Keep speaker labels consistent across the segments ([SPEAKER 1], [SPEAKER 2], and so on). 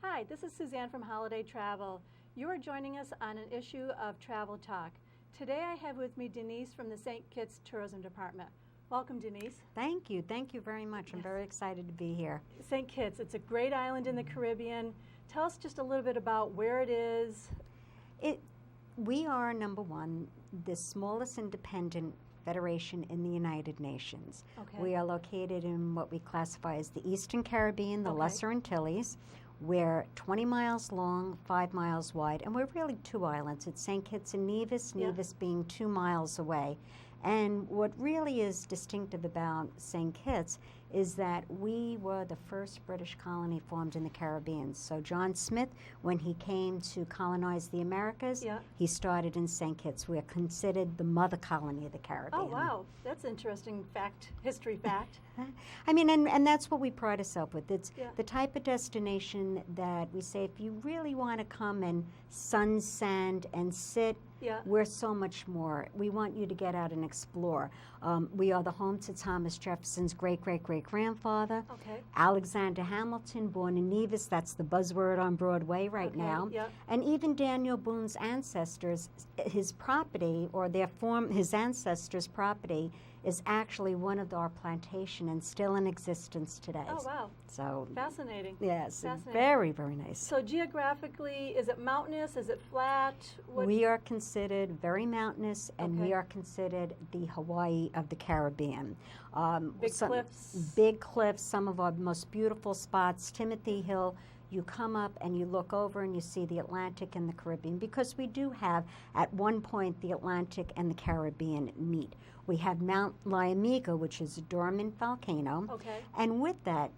[SPEAKER 1] Hi, this is Suzanne from Holiday Travel. You are joining us on an issue of Travel Talk. Today I have with me Denise from the St. Kitts Tourism Department. Welcome, Denise.
[SPEAKER 2] Thank you very much.
[SPEAKER 1] Yes.
[SPEAKER 2] I'm very excited to be here.
[SPEAKER 1] St. Kitts, it's a great island in the Caribbean. Tell us just a little bit about where it is.
[SPEAKER 2] We are, number one, the smallest independent federation in the United Nations.
[SPEAKER 1] Okay.
[SPEAKER 2] We are located in what we classify as the Eastern Caribbean, the
[SPEAKER 1] Okay.
[SPEAKER 2] Lesser Antilles. We're 20 miles long, 5 miles wide, and we're really two islands. It's St. Kitts and Nevis,
[SPEAKER 1] Yeah.
[SPEAKER 2] Nevis being 2 miles away. And what really is distinctive about St. Kitts is that we were the first British colony formed in the Caribbean. So John Smith, when he came to colonize the Americas,
[SPEAKER 1] Yeah.
[SPEAKER 2] he started in St. Kitts. We are considered the mother colony of the Caribbean.
[SPEAKER 1] Oh, wow. That's interesting fact, history fact.
[SPEAKER 2] I mean, and that's what we pride ourselves with. It's
[SPEAKER 1] Yeah.
[SPEAKER 2] the type of destination that we say, if you really want to come and sun, sand, and sit,
[SPEAKER 1] Yeah.
[SPEAKER 2] we're so much more. We want you to get out and explore. We are the home to Thomas Jefferson's great-great-great-grandfather.
[SPEAKER 1] Okay.
[SPEAKER 2] Alexander Hamilton, born in Nevis, that's the buzzword on Broadway right
[SPEAKER 1] Okay,
[SPEAKER 2] now.
[SPEAKER 1] yeah.
[SPEAKER 2] And even Daniel Boone's ancestors, his property, or his ancestors' property, is actually one of our plantation and still in existence today.
[SPEAKER 1] Oh, wow.
[SPEAKER 2] So,
[SPEAKER 1] Fascinating.
[SPEAKER 2] yes,
[SPEAKER 1] Fascinating.
[SPEAKER 2] very, very nice.
[SPEAKER 1] So geographically, is it mountainous? Is it flat?
[SPEAKER 2] We are considered very mountainous, and
[SPEAKER 1] Okay.
[SPEAKER 2] we are considered the Hawaii of the Caribbean.
[SPEAKER 1] Big cliffs?
[SPEAKER 2] Big cliffs, some of our most beautiful spots, Timothy Hill. You come up and you look over and you see the Atlantic and the Caribbean, because we do have, at one point, the Atlantic and the Caribbean meet. We have Mount Liamiga, which is a dormant volcano.
[SPEAKER 1] Okay.
[SPEAKER 2] And with that,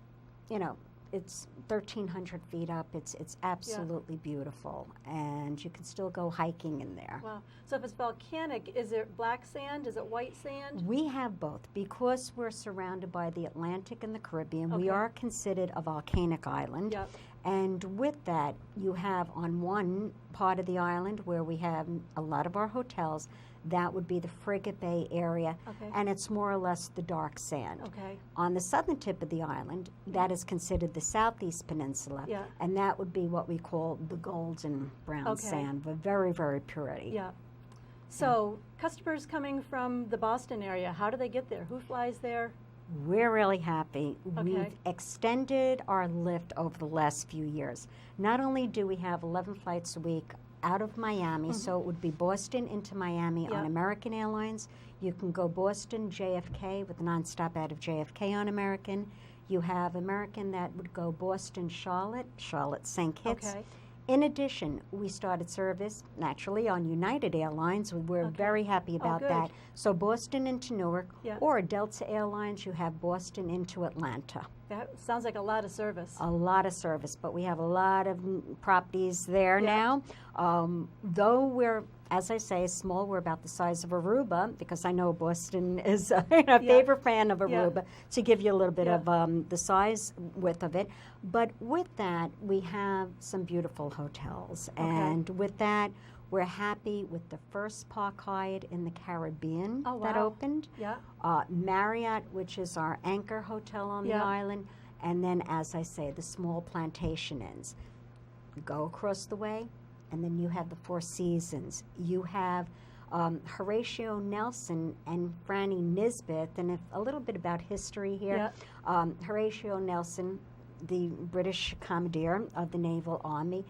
[SPEAKER 2] you know, it's 1,300 feet up. It's absolutely beautiful. And you can still go hiking in there.
[SPEAKER 1] Wow. So if it's volcanic, is it black sand? Is it white sand?
[SPEAKER 2] We have both. Because we're surrounded by the Atlantic and the Caribbean, we
[SPEAKER 1] Okay.
[SPEAKER 2] are considered a volcanic island.
[SPEAKER 1] Yep.
[SPEAKER 2] And with that, you have on one part of the island where we have a lot of our hotels, that would be the Frigate Bay area,
[SPEAKER 1] Okay.
[SPEAKER 2] and it's more or less the dark sand.
[SPEAKER 1] Okay.
[SPEAKER 2] On the southern tip of the island, that is considered the Southeast Peninsula,
[SPEAKER 1] Yeah.
[SPEAKER 2] and that would be what we call the golden brown
[SPEAKER 1] Okay.
[SPEAKER 2] sand, but very, very purity.
[SPEAKER 1] Yeah. So customers coming from the Boston area, how do they get there? Who flies there?
[SPEAKER 2] We're really happy.
[SPEAKER 1] Okay.
[SPEAKER 2] We've extended our lift over the last few years. Not only do we have 11 flights a week out of Miami, so it would be Boston into Miami
[SPEAKER 1] Yeah.
[SPEAKER 2] on American Airlines. You can go Boston, JFK with a nonstop out of JFK on American. You have American that would go Boston, Charlotte, Charlotte, St. Kitts.
[SPEAKER 1] Okay.
[SPEAKER 2] In addition, we started service naturally on United Airlines. We're
[SPEAKER 1] Okay.
[SPEAKER 2] very happy about
[SPEAKER 1] good.
[SPEAKER 2] that. So Boston into Newark,
[SPEAKER 1] Yeah.
[SPEAKER 2] or Delta Airlines, you have Boston into Atlanta.
[SPEAKER 1] That sounds like a lot of service.
[SPEAKER 2] A lot of service, but we have a lot of properties there
[SPEAKER 1] Yeah.
[SPEAKER 2] now. Though we're, as I say, small, we're about the size of Aruba, because I know Boston is a favorite fan of Aruba, to give you a little bit
[SPEAKER 1] Yeah.
[SPEAKER 2] of the size width of it. But with that, we have some beautiful hotels.
[SPEAKER 1] Okay.
[SPEAKER 2] And with that, we're happy with the first Park Hyatt in the Caribbean
[SPEAKER 1] Oh,
[SPEAKER 2] that
[SPEAKER 1] wow.
[SPEAKER 2] opened.
[SPEAKER 1] Yeah.
[SPEAKER 2] Marriott, which is our anchor hotel on the
[SPEAKER 1] Yeah.
[SPEAKER 2] island, and then, as I say, the small plantation inns. You go across the way, and then you have the Four Seasons. You have Horatio Nelson and Franny Nisbet, and a little bit about history here. Horatio Nelson, the British Commodore of the Naval Army,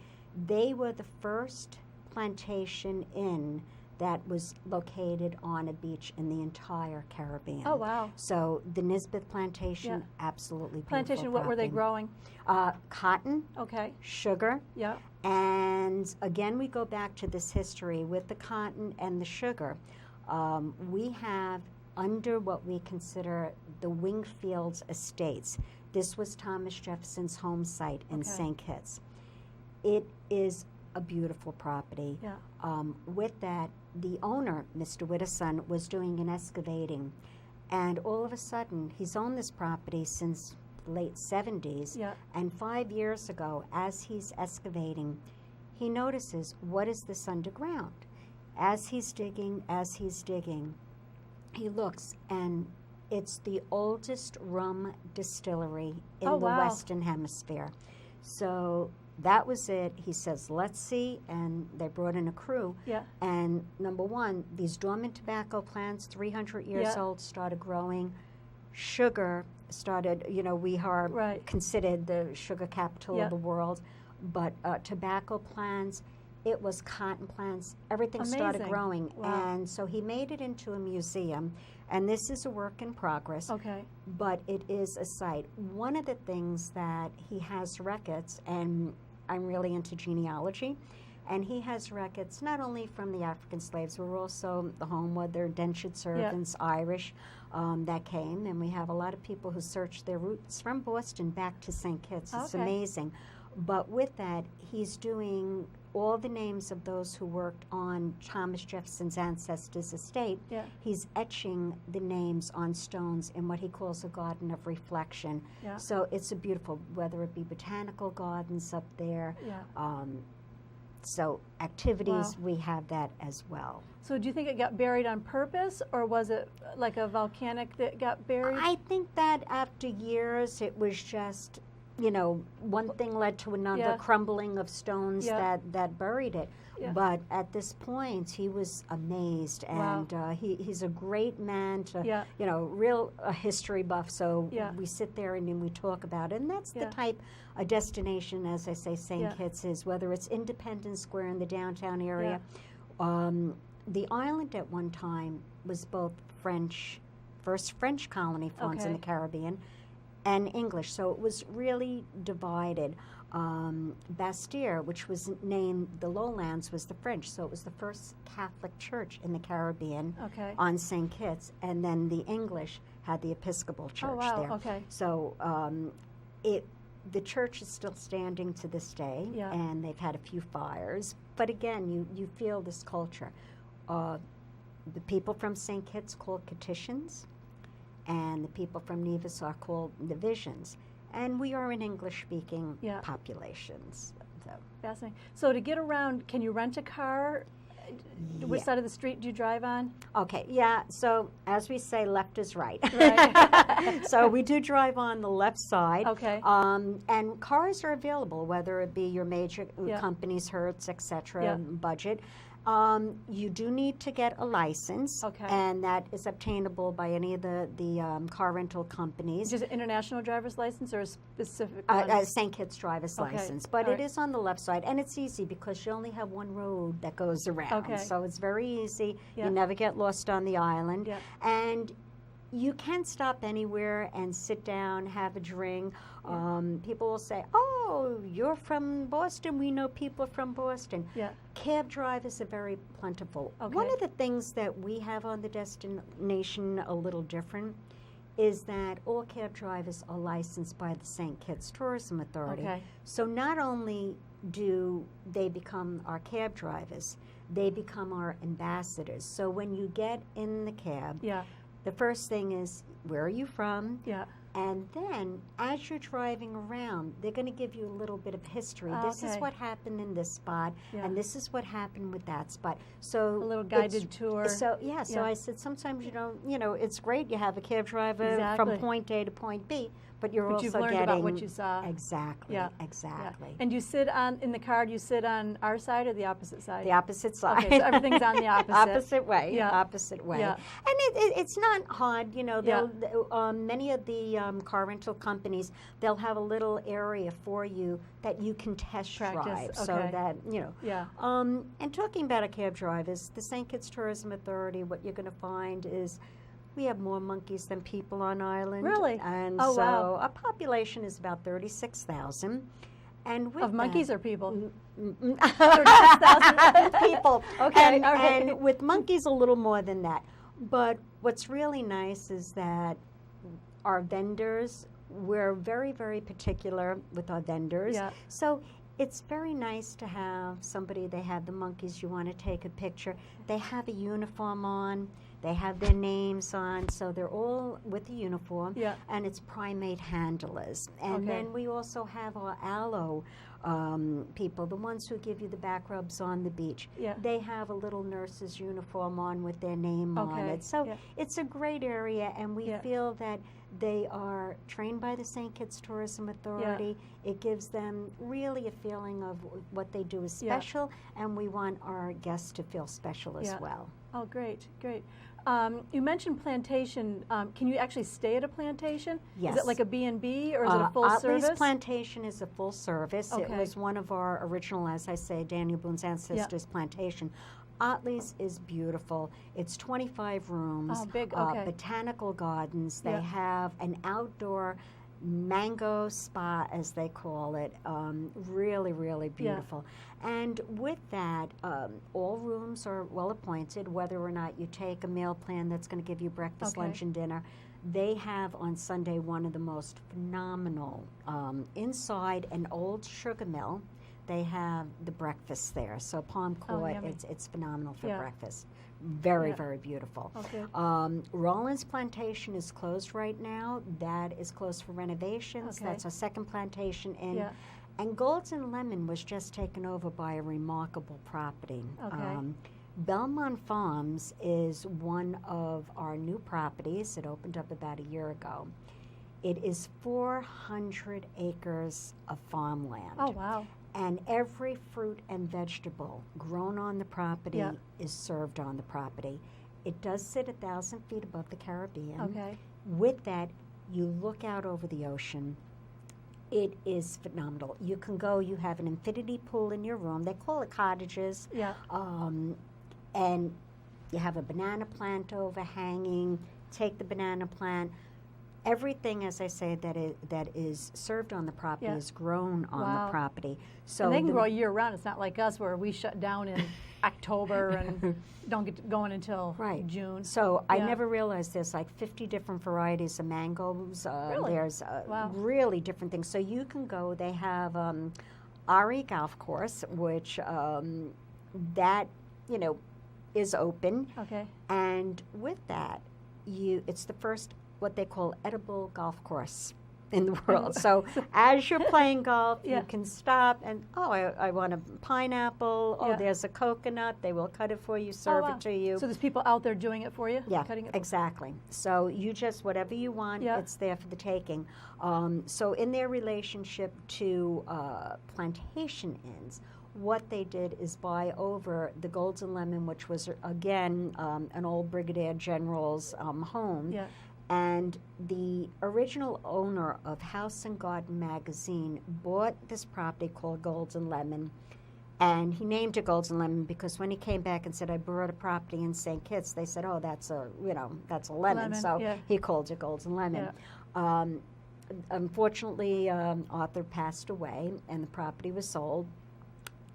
[SPEAKER 2] they were the first plantation inn that was located on a beach in the entire Caribbean.
[SPEAKER 1] Oh, wow.
[SPEAKER 2] So the Nisbet plantation,
[SPEAKER 1] Yeah.
[SPEAKER 2] absolutely beautiful
[SPEAKER 1] Plantation, what were they
[SPEAKER 2] property.
[SPEAKER 1] growing?
[SPEAKER 2] Cotton,
[SPEAKER 1] Okay.
[SPEAKER 2] sugar,
[SPEAKER 1] Yeah.
[SPEAKER 2] and again we go back to this history with the cotton and the sugar. We have under what we consider the Wingfields Estates. This was Thomas Jefferson's home site in
[SPEAKER 1] Okay.
[SPEAKER 2] St. Kitts. It is a beautiful property.
[SPEAKER 1] Yeah.
[SPEAKER 2] With that, the owner, Mr. Widdowson, was doing an excavating, and all of a sudden, he's owned this property since late 70s.
[SPEAKER 1] Yeah.
[SPEAKER 2] And 5 years ago, as he's excavating, he notices, what is this underground? As he's digging, he looks, and it's the oldest rum distillery in
[SPEAKER 1] Oh,
[SPEAKER 2] the
[SPEAKER 1] wow.
[SPEAKER 2] Western Hemisphere. So that was it. He says, let's see. And they brought in a crew.
[SPEAKER 1] Yeah.
[SPEAKER 2] And number one, these dormant tobacco plants, 300 years
[SPEAKER 1] Yeah.
[SPEAKER 2] old, started growing. Sugar started, we are
[SPEAKER 1] Right.
[SPEAKER 2] considered the sugar capital
[SPEAKER 1] Yeah.
[SPEAKER 2] of the world. But tobacco plants, it was cotton plants, everything started
[SPEAKER 1] Amazing.
[SPEAKER 2] growing.
[SPEAKER 1] Wow.
[SPEAKER 2] And so he made it into a museum. And this is a work in progress,
[SPEAKER 1] Okay.
[SPEAKER 2] but it is a site. One of the things that he has records, and I'm really into genealogy, and he has records not only from the African slaves, who were also the home where their indentured servants, Irish, that came. And we have a lot of people who search their roots from Boston back to St. Kitts. It's
[SPEAKER 1] Okay.
[SPEAKER 2] amazing. But with that, he's doing all the names of those who worked on Thomas Jefferson's ancestors' estate.
[SPEAKER 1] Yeah.
[SPEAKER 2] He's etching the names on stones in what he calls a garden of reflection.
[SPEAKER 1] Yeah.
[SPEAKER 2] So it's a beautiful, whether it be botanical gardens up there.
[SPEAKER 1] Yeah.
[SPEAKER 2] So activities,
[SPEAKER 1] Wow.
[SPEAKER 2] we have that as well.
[SPEAKER 1] So do you think it got buried on purpose, or was it like a volcanic that got buried?
[SPEAKER 2] I think that after years, it was just, one thing led to another,
[SPEAKER 1] Yeah.
[SPEAKER 2] crumbling of stones
[SPEAKER 1] Yeah.
[SPEAKER 2] that buried it.
[SPEAKER 1] Yeah.
[SPEAKER 2] But at this point, he was amazed,
[SPEAKER 1] Wow.
[SPEAKER 2] and he's a great man to,
[SPEAKER 1] Yeah.
[SPEAKER 2] real history buff. So
[SPEAKER 1] Yeah.
[SPEAKER 2] we sit there and then we talk about it, and that's
[SPEAKER 1] Yeah.
[SPEAKER 2] the type of destination, as I say, St.
[SPEAKER 1] Yeah.
[SPEAKER 2] Kitts is, whether it's Independence Square in the downtown area. The island at one time was both first French colony formed in
[SPEAKER 1] Okay.
[SPEAKER 2] the Caribbean, and English, so it was really divided. Bastille, which was named the Lowlands, was the French, so it was the first Catholic church in the Caribbean
[SPEAKER 1] Okay.
[SPEAKER 2] on St. Kitts, and then the English had the Episcopal Church
[SPEAKER 1] Oh, wow.
[SPEAKER 2] there.
[SPEAKER 1] Okay.
[SPEAKER 2] So the church is still standing to this day,
[SPEAKER 1] Yeah.
[SPEAKER 2] and they've had a few fires. But again, you feel this culture. The people from St. Kitts called Kittians, and the people from Nevis are called Divisions. And we are an English-speaking
[SPEAKER 1] Yeah.
[SPEAKER 2] populations. So,
[SPEAKER 1] Fascinating. So to get around, can you rent a car? Which
[SPEAKER 2] Yeah.
[SPEAKER 1] side of the street do you drive on?
[SPEAKER 2] okay, yeah, so as we say, left is right.
[SPEAKER 1] Right.
[SPEAKER 2] So we do drive on the left side.
[SPEAKER 1] Okay.
[SPEAKER 2] And cars are available, whether it be your major
[SPEAKER 1] Yeah.
[SPEAKER 2] companies, Hertz, et cetera,
[SPEAKER 1] Yeah.
[SPEAKER 2] budget. You do need to get a license,
[SPEAKER 1] Okay.
[SPEAKER 2] and that is obtainable by any of the car rental companies.
[SPEAKER 1] Just an international driver's license or a specific one?
[SPEAKER 2] A St. Kitts driver's
[SPEAKER 1] Okay.
[SPEAKER 2] license, but
[SPEAKER 1] All
[SPEAKER 2] it
[SPEAKER 1] right.
[SPEAKER 2] is on the left side, and it's easy because you only have one road that goes around,
[SPEAKER 1] Okay.
[SPEAKER 2] so it's very easy.
[SPEAKER 1] Yeah.
[SPEAKER 2] You never get lost on the island,
[SPEAKER 1] Yeah.
[SPEAKER 2] and you can stop anywhere and sit down, have a drink. People will say, "Oh, you're from Boston. We know people from Boston."
[SPEAKER 1] Yeah.
[SPEAKER 2] Cab drivers are very plentiful.
[SPEAKER 1] Okay.
[SPEAKER 2] One of the things that we have on the destination a little different is that all cab drivers are licensed by the St. Kitts Tourism Authority.
[SPEAKER 1] Okay.
[SPEAKER 2] So not only do they become our cab drivers, they become our ambassadors. So when you get in the cab,
[SPEAKER 1] Yeah.
[SPEAKER 2] the first thing is, where are you from?
[SPEAKER 1] Yeah.
[SPEAKER 2] And then, as you're driving around, they're going to give you a little bit of history.
[SPEAKER 1] Oh,
[SPEAKER 2] this is
[SPEAKER 1] okay.
[SPEAKER 2] what happened in this spot,
[SPEAKER 1] Yeah.
[SPEAKER 2] and this is what happened with that spot. So
[SPEAKER 1] A little
[SPEAKER 2] it's-
[SPEAKER 1] guided tour.
[SPEAKER 2] So yeah, so
[SPEAKER 1] Yeah.
[SPEAKER 2] I said sometimes it's great you have a cab driver
[SPEAKER 1] Exactly.
[SPEAKER 2] from point A to point B, but you're
[SPEAKER 1] But
[SPEAKER 2] also
[SPEAKER 1] you've learned
[SPEAKER 2] getting
[SPEAKER 1] about what you saw.
[SPEAKER 2] exactly,
[SPEAKER 1] Yeah.
[SPEAKER 2] exactly.
[SPEAKER 1] Yeah. And you sit in the car, do you sit on our side or the opposite side?
[SPEAKER 2] The opposite side.
[SPEAKER 1] Okay, so everything's on the opposite.
[SPEAKER 2] Opposite way.
[SPEAKER 1] Yeah.
[SPEAKER 2] Opposite way.
[SPEAKER 1] Yeah.
[SPEAKER 2] And it's not hard.
[SPEAKER 1] Yeah.
[SPEAKER 2] Many of the car rental companies, they'll have a little area for you that you can test
[SPEAKER 1] Practice,
[SPEAKER 2] drive, so
[SPEAKER 1] okay.
[SPEAKER 2] that
[SPEAKER 1] Yeah.
[SPEAKER 2] And talking about our cab drivers, the St. Kitts Tourism Authority, what you're going to find is we have more monkeys than people on island.
[SPEAKER 1] Really?
[SPEAKER 2] And
[SPEAKER 1] Oh,
[SPEAKER 2] so
[SPEAKER 1] wow.
[SPEAKER 2] our population is about 36,000. And with
[SPEAKER 1] Of monkeys
[SPEAKER 2] that,
[SPEAKER 1] or people?
[SPEAKER 2] 36,000 people.
[SPEAKER 1] Okay,
[SPEAKER 2] and,
[SPEAKER 1] all right.
[SPEAKER 2] and with monkeys, a little more than that. But what's really nice is that our vendors, we're very, very particular with our vendors.
[SPEAKER 1] Yeah.
[SPEAKER 2] So it's very nice to have somebody, they have the monkeys, you want to take a picture. They have a uniform on. They have their names on, so they're all with the uniform,
[SPEAKER 1] Yeah.
[SPEAKER 2] and it's primate handlers. And
[SPEAKER 1] Okay.
[SPEAKER 2] then we also have our aloe people, the ones who give you the back rubs on the beach.
[SPEAKER 1] Yeah.
[SPEAKER 2] They have a little nurse's uniform on with their name on
[SPEAKER 1] Okay.
[SPEAKER 2] it. So
[SPEAKER 1] Yeah.
[SPEAKER 2] it's a great area, and we
[SPEAKER 1] Yeah.
[SPEAKER 2] feel that they are trained by the St. Kitts Tourism Authority. It gives them really a feeling of what they do is
[SPEAKER 1] Yeah.
[SPEAKER 2] special, and we want our guests to feel special as
[SPEAKER 1] Yeah.
[SPEAKER 2] well.
[SPEAKER 1] Oh, great, great. You mentioned plantation. Can you actually stay at a plantation?
[SPEAKER 2] Yes.
[SPEAKER 1] Is it like a B&B or is it a full
[SPEAKER 2] Otley's
[SPEAKER 1] service?
[SPEAKER 2] Plantation is a full service. It
[SPEAKER 1] Okay.
[SPEAKER 2] was one of our original, as I say, Daniel Boone's ancestors' plantation. Otley's is beautiful. It's 25 rooms.
[SPEAKER 1] Oh, big, okay.
[SPEAKER 2] Botanical gardens. They
[SPEAKER 1] Yeah.
[SPEAKER 2] have an outdoor mango spa, as they call it. Really, really beautiful. And with that, all rooms are well appointed, whether or not you take a meal plan that's going to give you breakfast,
[SPEAKER 1] Okay.
[SPEAKER 2] lunch, and dinner. They have on Sunday one of the most phenomenal, inside an old sugar mill. They have the breakfast there. So Palm Court,
[SPEAKER 1] yummy.
[SPEAKER 2] it's phenomenal for
[SPEAKER 1] Yeah.
[SPEAKER 2] breakfast. Very,
[SPEAKER 1] Yeah.
[SPEAKER 2] very beautiful.
[SPEAKER 1] Okay.
[SPEAKER 2] Rollins Plantation is closed right now. That is closed for renovations.
[SPEAKER 1] Okay.
[SPEAKER 2] That's our second plantation in.
[SPEAKER 1] Yeah.
[SPEAKER 2] And Golden Lemon was just taken over by a remarkable property.
[SPEAKER 1] Okay.
[SPEAKER 2] Belmont Farms is one of our new properties. It opened up about a year ago. It is 400 acres of farmland.
[SPEAKER 1] Oh, wow.
[SPEAKER 2] And every fruit and vegetable grown on the property
[SPEAKER 1] Yeah.
[SPEAKER 2] is served on the property. It does sit 1,000 feet above the Caribbean.
[SPEAKER 1] Okay.
[SPEAKER 2] With that, you look out over the ocean. It is phenomenal. You can go, you have an infinity pool in your room. They call it cottages.
[SPEAKER 1] Yeah.
[SPEAKER 2] And you have a banana plant overhanging. Take the banana plant. Everything, as I say, that is served on the property
[SPEAKER 1] Yeah.
[SPEAKER 2] is grown on
[SPEAKER 1] Wow.
[SPEAKER 2] the property. So
[SPEAKER 1] And they can
[SPEAKER 2] the-
[SPEAKER 1] grow year round. It's not like us where we shut down in October and don't get going until
[SPEAKER 2] Right.
[SPEAKER 1] June.
[SPEAKER 2] So I
[SPEAKER 1] Yeah.
[SPEAKER 2] never realized there's like 50 different varieties of mangoes.
[SPEAKER 1] Really?
[SPEAKER 2] There's
[SPEAKER 1] Wow.
[SPEAKER 2] really different things. So you can go. They have Ari Golf Course, which that is open,
[SPEAKER 1] Okay.
[SPEAKER 2] and with that, it's the first what they call edible golf course in the world. So as you're playing golf,
[SPEAKER 1] Yeah.
[SPEAKER 2] you can stop and, I want a pineapple. Oh,
[SPEAKER 1] Yeah.
[SPEAKER 2] there's a coconut. They will cut it for you,
[SPEAKER 1] Oh,
[SPEAKER 2] serve
[SPEAKER 1] wow.
[SPEAKER 2] it to you.
[SPEAKER 1] So there's people out there doing it for you?
[SPEAKER 2] Yeah,
[SPEAKER 1] Cutting it?
[SPEAKER 2] exactly. So you just, whatever you want,
[SPEAKER 1] Yeah.
[SPEAKER 2] it's there for the taking. So in their relationship to plantation inns, what they did is buy over the Golden Lemon, which was, again, an old Brigadier General's home.
[SPEAKER 1] Yeah.
[SPEAKER 2] And the original owner of House and Garden magazine bought this property called Golden Lemon. And he named it Golden Lemon because when he came back and said, I bought a property in St. Kitts, they said, oh, that's a lemon.
[SPEAKER 1] Lemon,
[SPEAKER 2] So
[SPEAKER 1] yeah.
[SPEAKER 2] he called it Golden Lemon. Unfortunately, Arthur passed away and the property was sold.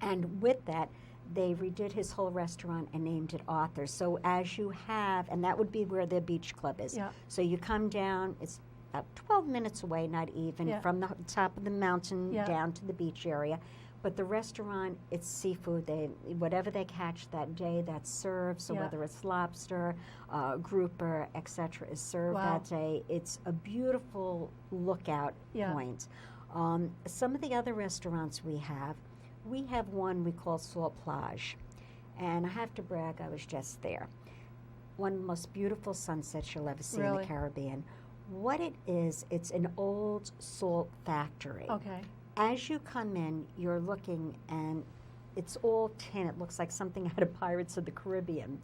[SPEAKER 2] And with that, they redid his whole restaurant and named it Arthur. So as you have, and that would be where their beach club is.
[SPEAKER 1] Yeah.
[SPEAKER 2] So you come down, it's about 12 minutes away, not even,
[SPEAKER 1] Yeah.
[SPEAKER 2] from the top of the mountain
[SPEAKER 1] Yeah.
[SPEAKER 2] down to the beach area. But the restaurant, it's seafood. Whatever they catch that day, that's served. So
[SPEAKER 1] Yeah.
[SPEAKER 2] whether it's lobster, grouper, etc., is served
[SPEAKER 1] Wow.
[SPEAKER 2] that day. It's a beautiful lookout
[SPEAKER 1] Yeah.
[SPEAKER 2] point. Some of the other restaurants we have one we call Salt Plage. And I have to brag, I was just there. One of the most beautiful sunsets you'll ever see in
[SPEAKER 1] Really?
[SPEAKER 2] the Caribbean. What it is, it's an old salt factory.
[SPEAKER 1] Okay.
[SPEAKER 2] As you come in, you're looking, and it's all tin. It looks like something out of Pirates of the Caribbean.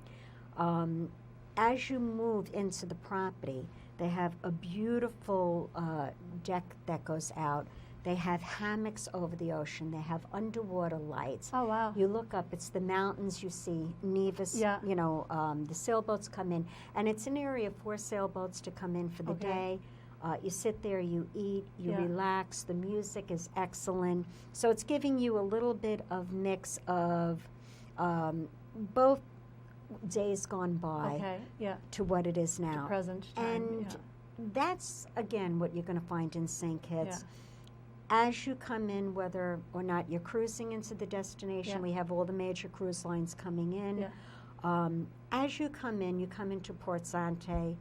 [SPEAKER 2] As you move into the property, they have a beautiful deck that goes out. They have hammocks over the ocean. They have underwater lights.
[SPEAKER 1] Oh, wow.
[SPEAKER 2] You look up, it's the mountains you see, Nevis,
[SPEAKER 1] Yeah.
[SPEAKER 2] the sailboats come in. And it's an area for sailboats to come in for the
[SPEAKER 1] Okay.
[SPEAKER 2] day. You sit there, you eat, you
[SPEAKER 1] Yeah.
[SPEAKER 2] relax. The music is excellent. So it's giving you a little bit of mix of both days gone by
[SPEAKER 1] Okay. Yeah.
[SPEAKER 2] to what it is now.
[SPEAKER 1] Present time.
[SPEAKER 2] And
[SPEAKER 1] yeah.
[SPEAKER 2] that's, again, what you're going to find in St. Kitts. As you come in, whether or not you're cruising into the destination,
[SPEAKER 1] Yeah.
[SPEAKER 2] we have all the major cruise lines coming in.
[SPEAKER 1] Yeah.
[SPEAKER 2] As you come into Port Sante.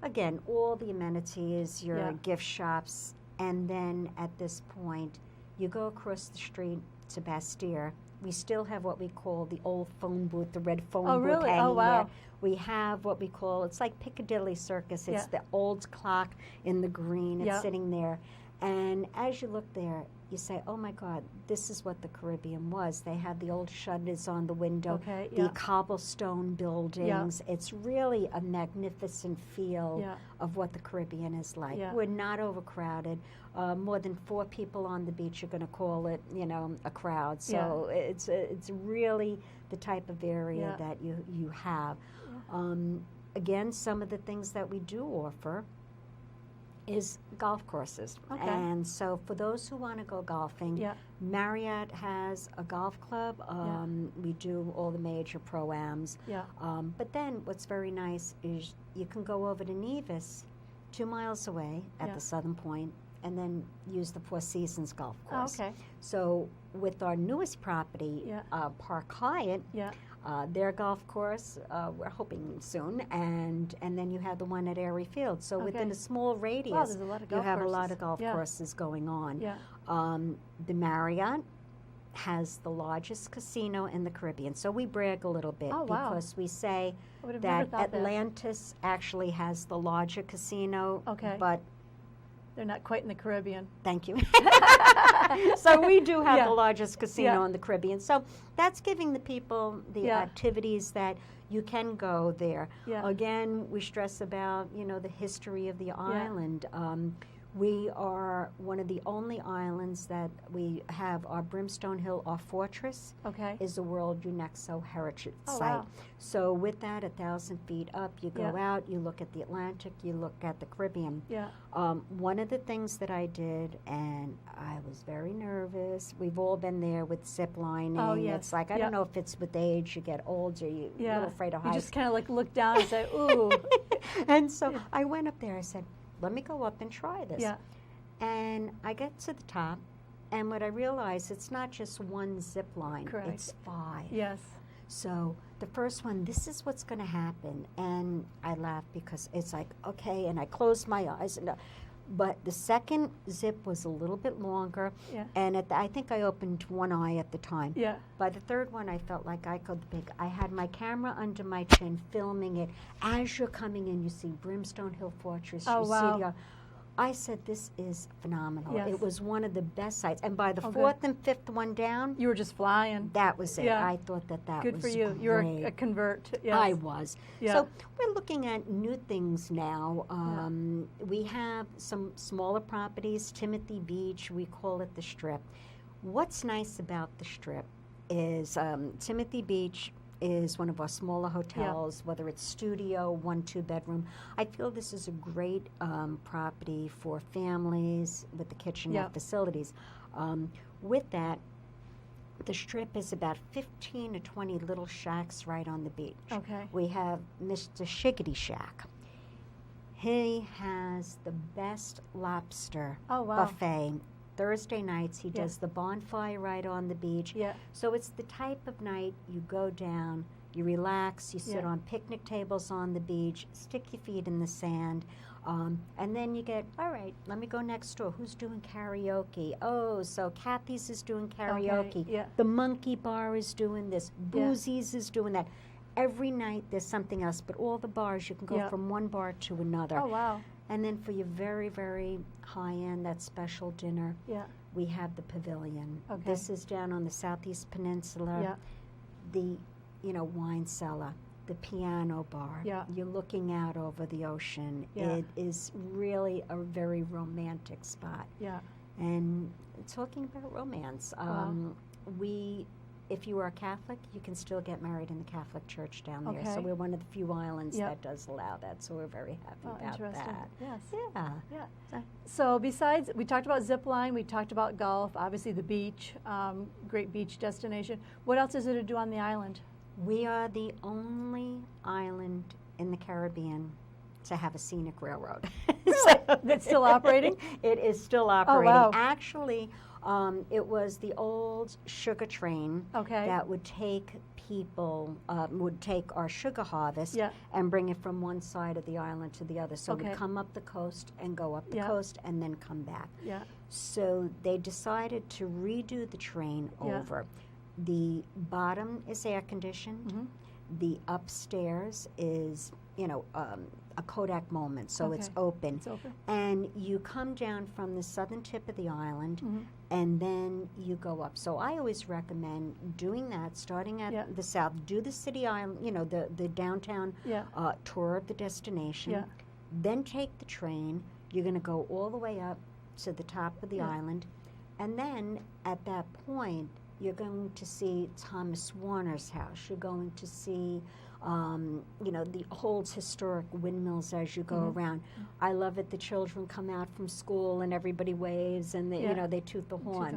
[SPEAKER 2] Again, all the amenities, your gift shops, and then at this point, you go across the street to Bastille. We still have what we call the old phone booth, the red phone booth
[SPEAKER 1] really?
[SPEAKER 2] hanging
[SPEAKER 1] Oh, wow.
[SPEAKER 2] there. We have what we call, it's like Piccadilly Circus. It's the old clock in the green. It's sitting there. And as you look there, you say, oh my God, this is what the Caribbean was. They had the old shutters on the window, the cobblestone buildings. It's really a magnificent feel of what the Caribbean is like. We're not overcrowded. More than 4 people on the beach, you're going to call it, a crowd. So it's really the type of area that you have. Again, some of the things that we do offer is golf courses.
[SPEAKER 1] Okay.
[SPEAKER 2] And so for those who want to go golfing, Marriott has a golf club. We do all the major pro-ams. But then what's very nice is you can go over to Nevis, 2 miles away at the southern point, and then use the Four Seasons golf course.
[SPEAKER 1] Okay.
[SPEAKER 2] So with our newest property, Park Hyatt, their golf course, we're hoping soon, and then you have the one at Airy Field. So within a small radius,
[SPEAKER 1] there's a lot of golf
[SPEAKER 2] you have
[SPEAKER 1] courses.
[SPEAKER 2] a lot of golf courses going on. The Marriott has the largest casino in the Caribbean. So we brag a little bit because we say that Atlantis actually has the larger casino, but
[SPEAKER 1] they're not quite in the Caribbean.
[SPEAKER 2] Thank you. So we do have the largest casino in the Caribbean. So that's giving the people the activities that you can go there. Again, we stress about, the history of the island. We are one of the only islands that we have our Brimstone Hill, our fortress, is a World UNESCO Heritage Site.
[SPEAKER 1] Wow.
[SPEAKER 2] So with that, 1,000 feet up, you go out, you look at the Atlantic, you look at the Caribbean. One of the things that I did, and I was very nervous, we've all been there with zip lining. It's like, I don't know if it's with age, you get older, you're a little afraid of heights.
[SPEAKER 1] You just kind of like look down and say, ooh.
[SPEAKER 2] And so I went up there, I said, let me go up and try this. And I get to the top, and what I realized, it's not just one zip line, it's 5. So the first one, this is what's going to happen. And I laughed because it's like, okay, and I closed my eyes. But the second zip was a little bit longer, and I think I opened one eye at the time. By the third one, I felt like I could pick. I had my camera under my chin, filming it. As you're coming in, you see Brimstone Hill Fortress. You see I said, this is phenomenal. It was one of the best sites. And by the 4th and 5th one down,
[SPEAKER 1] you were just flying.
[SPEAKER 2] That was it. I thought that
[SPEAKER 1] Good
[SPEAKER 2] was
[SPEAKER 1] for you.
[SPEAKER 2] great.
[SPEAKER 1] You're a convert.
[SPEAKER 2] I was. So we're looking at new things now. We have some smaller properties, Timothy Beach, we call it the Strip. What's nice about the Strip is Timothy Beach is one of our smaller hotels, whether it's studio, 1-2 bedroom. I feel this is a great property for families with the kitchenette facilities. With that, the Strip is about 15 to 20 little shacks right on the beach. We have Mr. Shiggity Shack. He has the best lobster buffet. Thursday nights, he does the bonfire right on the beach. So it's the type of night you go down, you relax, you sit on picnic tables on the beach, stick your feet in the sand, and then you get, all right, let me go next door. Who's doing karaoke? Oh, so Kathy's is doing karaoke. The Monkey Bar is doing this. Boozy's is doing that. Every night there's something else, but all the bars, you can go from one bar to another. And then for your very, very high-end, that special dinner, we have the Pavilion. This is down on the Southeast Peninsula. The, wine cellar, the piano bar. You're looking out over the ocean. It is really a very romantic spot. And talking about romance, if you are a Catholic, you can still get married in the Catholic Church down there. So we're one of the few islands that does allow that. So we're very happy about that.
[SPEAKER 1] So besides, we talked about zip line, we talked about golf, obviously the beach, great beach destination. What else is there to do on the island?
[SPEAKER 2] We are the only island in the Caribbean to have a scenic railroad.
[SPEAKER 1] Really? That's still operating?
[SPEAKER 2] It is still operating.
[SPEAKER 1] Oh, wow.
[SPEAKER 2] Actually, It was the old sugar train
[SPEAKER 1] Okay.
[SPEAKER 2] that would take people, would take our sugar harvest
[SPEAKER 1] Yeah.
[SPEAKER 2] and bring it from one side of the island to the other. So it
[SPEAKER 1] Okay.
[SPEAKER 2] would come up the coast and go up the
[SPEAKER 1] Yeah.
[SPEAKER 2] coast and then come back.
[SPEAKER 1] Yeah.
[SPEAKER 2] So they decided to redo the train
[SPEAKER 1] Yeah.
[SPEAKER 2] over. The bottom is air conditioned.
[SPEAKER 1] Mhm.
[SPEAKER 2] The upstairs is, a Kodak moment, so it's
[SPEAKER 1] Okay.
[SPEAKER 2] open.
[SPEAKER 1] It's open.
[SPEAKER 2] And you come down from the southern tip of the island,
[SPEAKER 1] Mhm.
[SPEAKER 2] and then you go up. So I always recommend doing that, starting at
[SPEAKER 1] Yeah.
[SPEAKER 2] the south. Do the city island, the downtown
[SPEAKER 1] Yeah.
[SPEAKER 2] tour of the destination.
[SPEAKER 1] Yeah.
[SPEAKER 2] Then take the train. You're going to go all the way up to the top of the
[SPEAKER 1] Yeah.
[SPEAKER 2] island. And then at that point, you're going to see Thomas Warner's house. You're going to see, the old historic windmills as you go
[SPEAKER 1] Mhm.
[SPEAKER 2] around. I love it. The children come out from school and everybody waves and they,
[SPEAKER 1] Yeah.
[SPEAKER 2] they toot the
[SPEAKER 1] Toot
[SPEAKER 2] horn.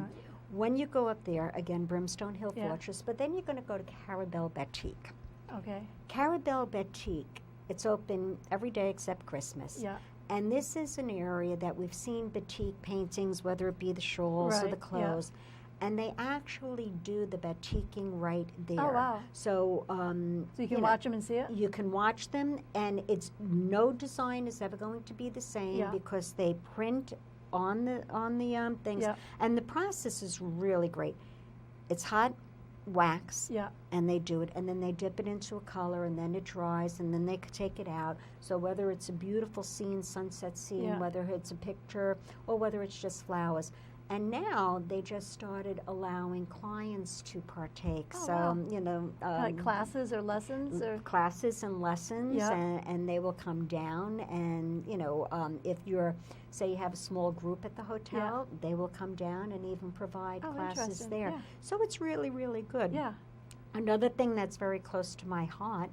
[SPEAKER 1] the-
[SPEAKER 2] When you go up there, again, Brimstone Hill
[SPEAKER 1] Yeah.
[SPEAKER 2] Fortress, but then you're going to go to Carabel Batik.
[SPEAKER 1] Okay.
[SPEAKER 2] Carabel Batik, it's open every day except Christmas.
[SPEAKER 1] Yeah.
[SPEAKER 2] And this is an area that we've seen batik paintings, whether it be the shawls or
[SPEAKER 1] Right,
[SPEAKER 2] the
[SPEAKER 1] yeah.
[SPEAKER 2] clothes. And they actually do the batiking right there.
[SPEAKER 1] Oh, wow.
[SPEAKER 2] So,
[SPEAKER 1] So you can watch them and see it?
[SPEAKER 2] you can watch them, and it's no design is ever going to be the same
[SPEAKER 1] Yeah.
[SPEAKER 2] because they print on the things,
[SPEAKER 1] Yeah.
[SPEAKER 2] and the process is really great. It's hot wax,
[SPEAKER 1] Yeah.
[SPEAKER 2] and they do it, and then they dip it into a color, and then it dries, and then they could take it out. So whether it's a beautiful scene, sunset scene,
[SPEAKER 1] Yeah.
[SPEAKER 2] whether it's a picture, or whether it's just flowers. And now they just started allowing clients to partake.
[SPEAKER 1] Oh,
[SPEAKER 2] So,
[SPEAKER 1] wow. Like classes or lessons or?
[SPEAKER 2] classes and lessons,
[SPEAKER 1] Yeah.
[SPEAKER 2] and they will come down. And, if say you have a small group at the hotel, they will come down and even provide
[SPEAKER 1] Oh,
[SPEAKER 2] classes
[SPEAKER 1] interesting.
[SPEAKER 2] there.
[SPEAKER 1] Yeah.
[SPEAKER 2] So it's really, really good.
[SPEAKER 1] Yeah.
[SPEAKER 2] Another thing that's very close to my heart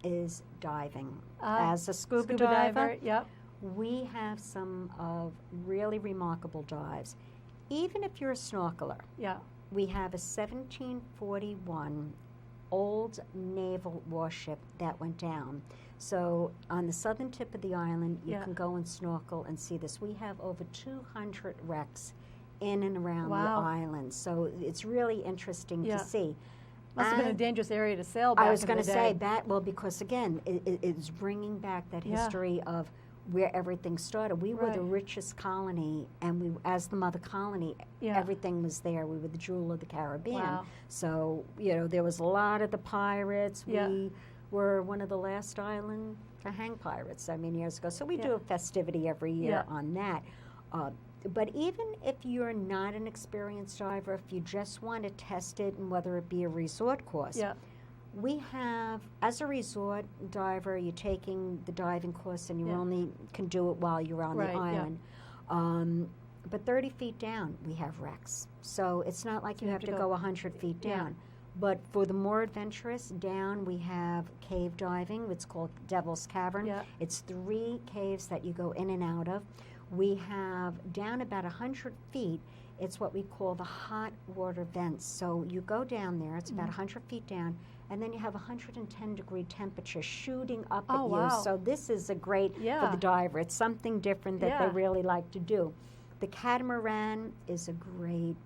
[SPEAKER 2] is diving. As a scuba
[SPEAKER 1] diver. Yep.
[SPEAKER 2] we have some of really remarkable dives. Even if you're a snorkeler,
[SPEAKER 1] Yeah.
[SPEAKER 2] we have a 1741 old naval warship that went down. So on the southern tip of the island, you
[SPEAKER 1] Yeah.
[SPEAKER 2] can go and snorkel and see this. We have over 200 wrecks in and around
[SPEAKER 1] Wow.
[SPEAKER 2] the island. So it's really interesting
[SPEAKER 1] Yeah.
[SPEAKER 2] to see.
[SPEAKER 1] Must have been a
[SPEAKER 2] And
[SPEAKER 1] dangerous area to sail back
[SPEAKER 2] I was
[SPEAKER 1] in
[SPEAKER 2] going
[SPEAKER 1] the
[SPEAKER 2] to say
[SPEAKER 1] day.
[SPEAKER 2] that, well, because again, it's bringing back that
[SPEAKER 1] Yeah.
[SPEAKER 2] history of where everything started. We were the
[SPEAKER 1] Right.
[SPEAKER 2] richest colony, and we, as the mother colony,
[SPEAKER 1] Yeah.
[SPEAKER 2] everything was there. We were the jewel of the Caribbean.
[SPEAKER 1] Wow.
[SPEAKER 2] So, there was a lot of the pirates.
[SPEAKER 1] Yeah.
[SPEAKER 2] We were one of the last island to hang pirates, years ago. So we do
[SPEAKER 1] Yeah.
[SPEAKER 2] a festivity every year
[SPEAKER 1] Yeah.
[SPEAKER 2] on that. But even if you're not an experienced diver, if you just want to test it, and whether it be a resort course,
[SPEAKER 1] Yeah.
[SPEAKER 2] we have, as a resort diver, you're taking the diving course and you
[SPEAKER 1] Yeah.
[SPEAKER 2] only can do it while you're on
[SPEAKER 1] Right,
[SPEAKER 2] the
[SPEAKER 1] yeah.
[SPEAKER 2] island. But 30 feet down, we have wrecks. So it's not like you have to go 100 feet
[SPEAKER 1] Yeah.
[SPEAKER 2] down. But for the more adventurous, down we have cave diving. It's called Devil's Cavern.
[SPEAKER 1] Yeah.
[SPEAKER 2] It's 3 caves that you go in and out of. We have down about 100 feet. It's what we call the hot water vents. So you go down there, it's about 100 feet down, and then you have 110-degree temperature shooting up
[SPEAKER 1] Oh,
[SPEAKER 2] at
[SPEAKER 1] wow.
[SPEAKER 2] you. So this is a great for
[SPEAKER 1] Yeah.
[SPEAKER 2] the diver. It's something different that
[SPEAKER 1] Yeah.
[SPEAKER 2] they really like to do. The catamaran is a great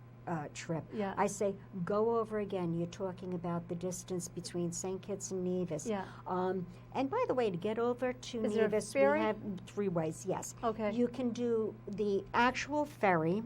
[SPEAKER 2] trip.
[SPEAKER 1] Yeah.
[SPEAKER 2] I say go over again. You're talking about the distance between St. Kitts and Nevis.
[SPEAKER 1] Yeah.
[SPEAKER 2] And by the way, to get over to
[SPEAKER 1] Is there a
[SPEAKER 2] Nevis,
[SPEAKER 1] ferry?
[SPEAKER 2] we have 3 ways, yes.
[SPEAKER 1] Okay.
[SPEAKER 2] You can do the actual ferry,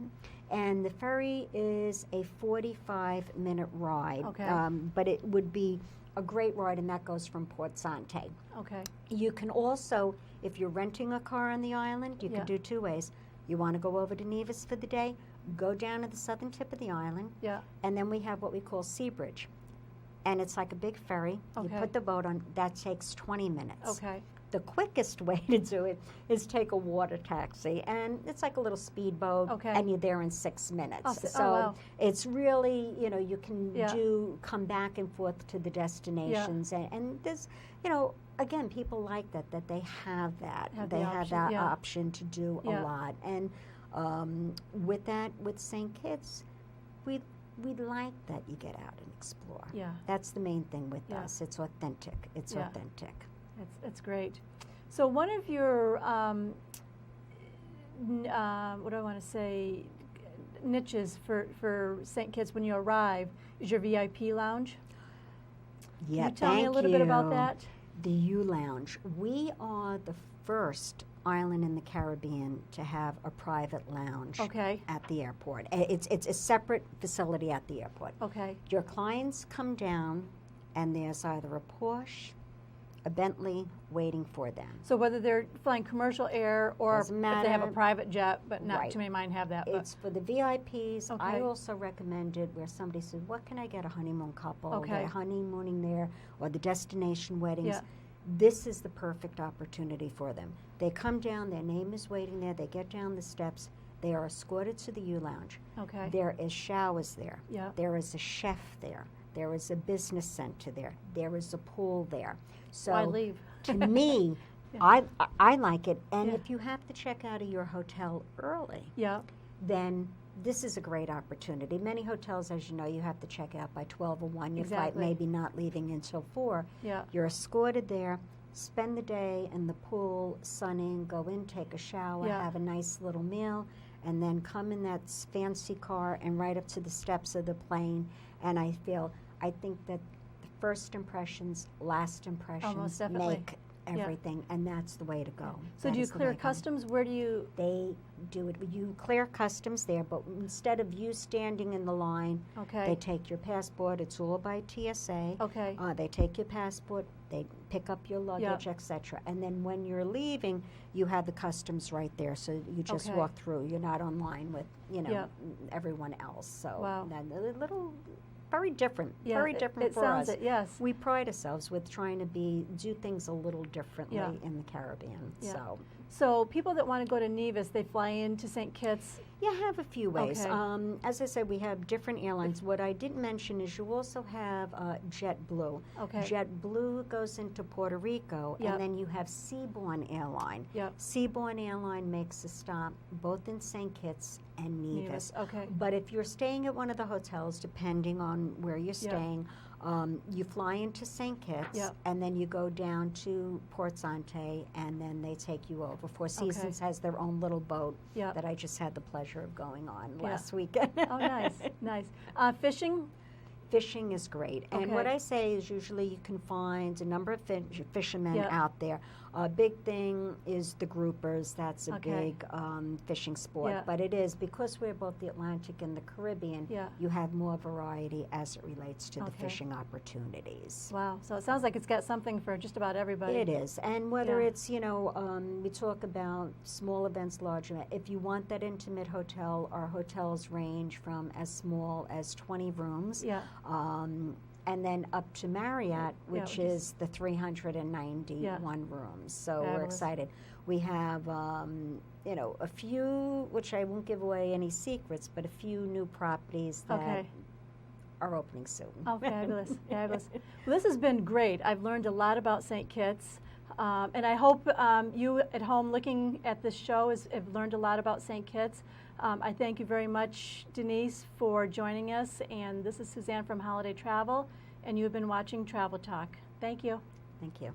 [SPEAKER 2] and the ferry is a 45-minute ride.
[SPEAKER 1] Okay.
[SPEAKER 2] But it would be a great ride, and that goes from Port Sante.
[SPEAKER 1] Okay.
[SPEAKER 2] You can also, if you're renting a car on the island, you
[SPEAKER 1] Yeah.
[SPEAKER 2] can do 2 ways. You want to go over to Nevis for the day, go down to the southern tip of the island,
[SPEAKER 1] Yeah.
[SPEAKER 2] and then we have what we call Sea Bridge. And it's like a big ferry.
[SPEAKER 1] Okay.
[SPEAKER 2] You put the boat on, that takes 20 minutes.
[SPEAKER 1] Okay.
[SPEAKER 2] The quickest way to do it is take a water taxi, and it's like a little speedboat,
[SPEAKER 1] Okay.
[SPEAKER 2] and you're there in 6 minutes.
[SPEAKER 1] Oh,
[SPEAKER 2] So
[SPEAKER 1] wow.
[SPEAKER 2] it's really, you can
[SPEAKER 1] Yeah.
[SPEAKER 2] come back and forth to the destinations, and there's, again, people like that they have that.
[SPEAKER 1] Have the
[SPEAKER 2] they have
[SPEAKER 1] option,
[SPEAKER 2] that
[SPEAKER 1] yeah.
[SPEAKER 2] option to do
[SPEAKER 1] Yeah.
[SPEAKER 2] a lot. And with that, with St. Kitts, we'd like that you get out and explore.
[SPEAKER 1] Yeah.
[SPEAKER 2] That's the main thing with
[SPEAKER 1] Yeah.
[SPEAKER 2] us. It's authentic. It's
[SPEAKER 1] Yeah.
[SPEAKER 2] authentic.
[SPEAKER 1] It's great. So one of your what do I want to say? niches for St. Kitts when you arrive is your VIP lounge.
[SPEAKER 2] Yeah,
[SPEAKER 1] Can you tell me a little bit about that?
[SPEAKER 2] The U Lounge. We are the first island in the Caribbean to have a private lounge
[SPEAKER 1] Okay.
[SPEAKER 2] at the airport. It's a separate facility at the airport.
[SPEAKER 1] Okay.
[SPEAKER 2] Your clients come down, and there's either a Porsche, a Bentley waiting for them.
[SPEAKER 1] So whether they're flying commercial air or if
[SPEAKER 2] Doesn't
[SPEAKER 1] they have a
[SPEAKER 2] matter.
[SPEAKER 1] private jet, but not
[SPEAKER 2] Right.
[SPEAKER 1] too many mine have that. But
[SPEAKER 2] It's for the VIPs. I
[SPEAKER 1] Okay.
[SPEAKER 2] also recommended where somebody said, what can I get a honeymoon couple?
[SPEAKER 1] Okay.
[SPEAKER 2] They're honeymooning there, or the destination weddings.
[SPEAKER 1] Yeah.
[SPEAKER 2] This is the perfect opportunity for them. They come down, their name is waiting there, they get down the steps, they are escorted to the U Lounge.
[SPEAKER 1] Okay.
[SPEAKER 2] There is showers there.
[SPEAKER 1] Yeah.
[SPEAKER 2] There is a chef there. There is a business center there. There is a pool there. So
[SPEAKER 1] Why leave?
[SPEAKER 2] to me,
[SPEAKER 1] Yeah.
[SPEAKER 2] I like it. And
[SPEAKER 1] Yeah.
[SPEAKER 2] if you have to check out of your hotel early,
[SPEAKER 1] Yeah.
[SPEAKER 2] then this is a great opportunity. Many hotels, as you know, you have to check out by 12 or 1. Your flight
[SPEAKER 1] Exactly.
[SPEAKER 2] may be not leaving until 4.
[SPEAKER 1] Yeah.
[SPEAKER 2] You're escorted there, spend the day in the pool, sunning, go in, take a shower,
[SPEAKER 1] Yeah.
[SPEAKER 2] have a nice little meal, and then come in that fancy car and right up to the steps of the plane. And I think that the first impressions, last impressions
[SPEAKER 1] definitely.
[SPEAKER 2] make
[SPEAKER 1] Yeah.
[SPEAKER 2] everything, and that's the way to go.
[SPEAKER 1] So
[SPEAKER 2] That
[SPEAKER 1] do you
[SPEAKER 2] is the way
[SPEAKER 1] clear
[SPEAKER 2] to go.
[SPEAKER 1] customs? Where do you?
[SPEAKER 2] They do it. You clear customs there, but instead of you standing in the line,
[SPEAKER 1] Okay.
[SPEAKER 2] they take your passport. It's all by TSA.
[SPEAKER 1] Okay.
[SPEAKER 2] They take your passport. They pick up your luggage, etc. And then when you're leaving, you have the customs right there. So you just
[SPEAKER 1] Okay.
[SPEAKER 2] walk through. You're not online with
[SPEAKER 1] Yeah.
[SPEAKER 2] everyone else. So
[SPEAKER 1] Wow.
[SPEAKER 2] then a little. Very different.
[SPEAKER 1] Yeah,
[SPEAKER 2] Very different
[SPEAKER 1] it
[SPEAKER 2] for
[SPEAKER 1] sounds
[SPEAKER 2] us.
[SPEAKER 1] it, yes.
[SPEAKER 2] We pride ourselves with trying to do things a little differently
[SPEAKER 1] Yeah.
[SPEAKER 2] in the Caribbean.
[SPEAKER 1] Yeah.
[SPEAKER 2] So.
[SPEAKER 1] So people that want to go to Nevis, they fly into St. Kitts.
[SPEAKER 2] You have a few ways.
[SPEAKER 1] Okay.
[SPEAKER 2] As I said, we have different airlines. What I didn't mention is you also have JetBlue.
[SPEAKER 1] Okay.
[SPEAKER 2] JetBlue goes into Puerto Rico,
[SPEAKER 1] Yep.
[SPEAKER 2] and then you have Seabourn Airline.
[SPEAKER 1] Yep.
[SPEAKER 2] Seabourn Airline makes a stop both in St. Kitts and Nevis.
[SPEAKER 1] Okay.
[SPEAKER 2] But if you're staying at one of the hotels, depending on where you're staying, you fly into St. Kitts,
[SPEAKER 1] Yep.
[SPEAKER 2] and then you go down to Port Sante, and then they take you over. Four Seasons has their own little boat
[SPEAKER 1] Yep.
[SPEAKER 2] that I just had the pleasure of going on
[SPEAKER 1] Yeah.
[SPEAKER 2] last weekend.
[SPEAKER 1] Oh, nice, nice. Fishing?
[SPEAKER 2] Fishing is great. And what
[SPEAKER 1] Okay.
[SPEAKER 2] I say is usually you can find a number of fishermen
[SPEAKER 1] Yeah.
[SPEAKER 2] out there. A big thing is the groupers. That's a
[SPEAKER 1] Okay.
[SPEAKER 2] big fishing sport.
[SPEAKER 1] Yeah.
[SPEAKER 2] But it is, because we're both the Atlantic and the Caribbean,
[SPEAKER 1] Yeah.
[SPEAKER 2] you have more variety as it relates to the
[SPEAKER 1] Okay.
[SPEAKER 2] fishing opportunities.
[SPEAKER 1] Wow. So it sounds like it's got something for just about everybody.
[SPEAKER 2] It is. And whether
[SPEAKER 1] Yeah.
[SPEAKER 2] it's, we talk about small events, large events. If you want that intimate hotel, our hotels range from as small as 20 rooms.
[SPEAKER 1] Yeah.
[SPEAKER 2] And then up to Marriott, which
[SPEAKER 1] which is-
[SPEAKER 2] is the 391 rooms. So we're
[SPEAKER 1] Fabulous.
[SPEAKER 2] excited. We have, a few, which I won't give away any secrets, but a few new properties that
[SPEAKER 1] Okay.
[SPEAKER 2] are opening soon.
[SPEAKER 1] Oh, fabulous, fabulous. Well, this has been great. I've learned a lot about St. Kitts. And I hope you at home looking at this show have learned a lot about St. Kitts. I thank you very much, Denise, for joining us. And this is Suzanne from Holiday Travel, and you've been watching Travel Talk. Thank you.
[SPEAKER 2] Thank you.